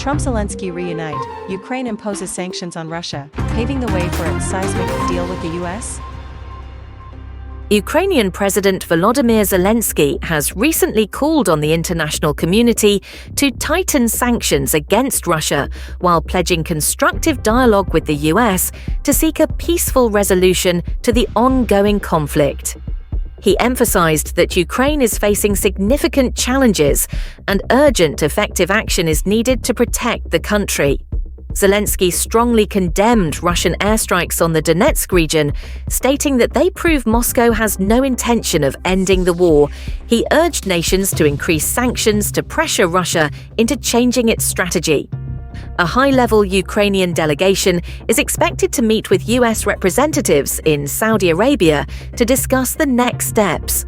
Trump-Zelensky reunite, Ukraine imposes sanctions on Russia, paving the way for its seismic deal with the US? Ukrainian President Volodymyr Zelensky has recently called on the international community to tighten sanctions against Russia while pledging constructive dialogue with the US to seek a peaceful resolution to the ongoing conflict. He emphasized that Ukraine is facing significant challenges and urgent effective action is needed to protect the country. Zelensky strongly condemned Russian airstrikes on the Donetsk region, stating that they prove Moscow has no intention of ending the war. He urged nations to increase sanctions to pressure Russia into changing its strategy. A high-level Ukrainian delegation is expected to meet with US representatives in Saudi Arabia to discuss the next steps.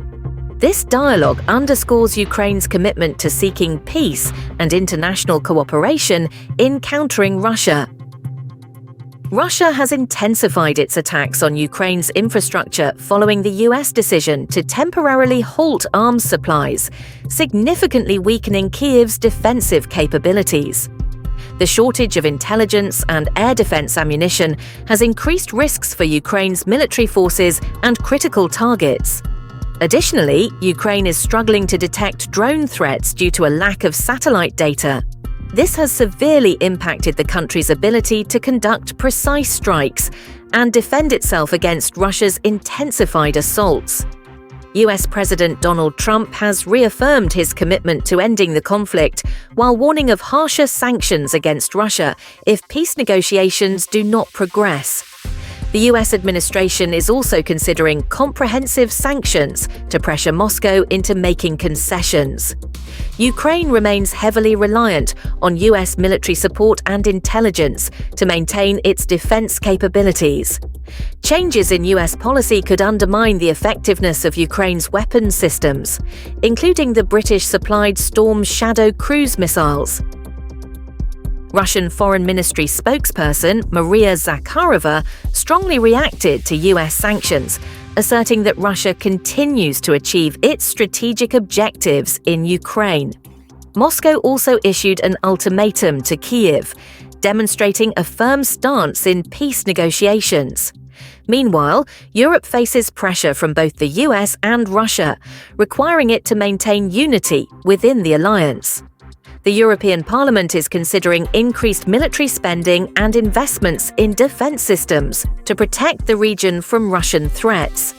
This dialogue underscores Ukraine's commitment to seeking peace and international cooperation in countering Russia. Russia has intensified its attacks on Ukraine's infrastructure following the US decision to temporarily halt arms supplies, significantly weakening Kyiv's defensive capabilities. The shortage of intelligence and air defense ammunition has increased risks for Ukraine's military forces and critical targets. Additionally, Ukraine is struggling to detect drone threats due to a lack of satellite data. This has severely impacted the country's ability to conduct precise strikes and defend itself against Russia's intensified assaults. US President Donald Trump has reaffirmed his commitment to ending the conflict while warning of harsher sanctions against Russia if peace negotiations do not progress. The US administration is also considering comprehensive sanctions to pressure Moscow into making concessions. Ukraine remains heavily reliant on US military support and intelligence to maintain its defense capabilities. Changes in US policy could undermine the effectiveness of Ukraine's weapons systems, including the British-supplied Storm Shadow cruise missiles. Russian Foreign Ministry spokesperson Maria Zakharova strongly reacted to US sanctions, asserting that Russia continues to achieve its strategic objectives in Ukraine. Moscow also issued an ultimatum to Kyiv, demonstrating a firm stance in peace negotiations. Meanwhile, Europe faces pressure from both the US and Russia, requiring it to maintain unity within the alliance. The European Parliament is considering increased military spending and investments in defense systems to protect the region from Russian threats.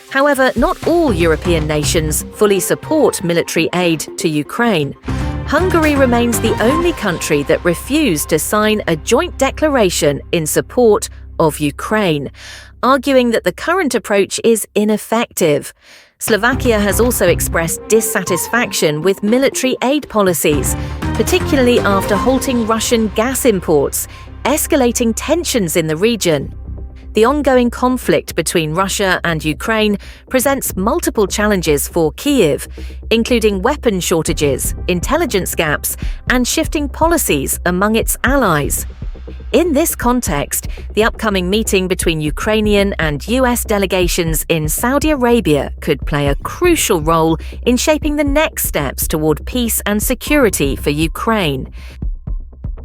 However, not all European nations fully support military aid to Ukraine. Hungary remains the only country that refused to sign a joint declaration in support of Ukraine, arguing that the current approach is ineffective. Slovakia has also expressed dissatisfaction with military aid policies, particularly after halting Russian gas imports, escalating tensions in the region. The ongoing conflict between Russia and Ukraine presents multiple challenges for Kyiv, including weapon shortages, intelligence gaps, and shifting policies among its allies. In this context, the upcoming meeting between Ukrainian and US delegations in Saudi Arabia could play a crucial role in shaping the next steps toward peace and security for Ukraine.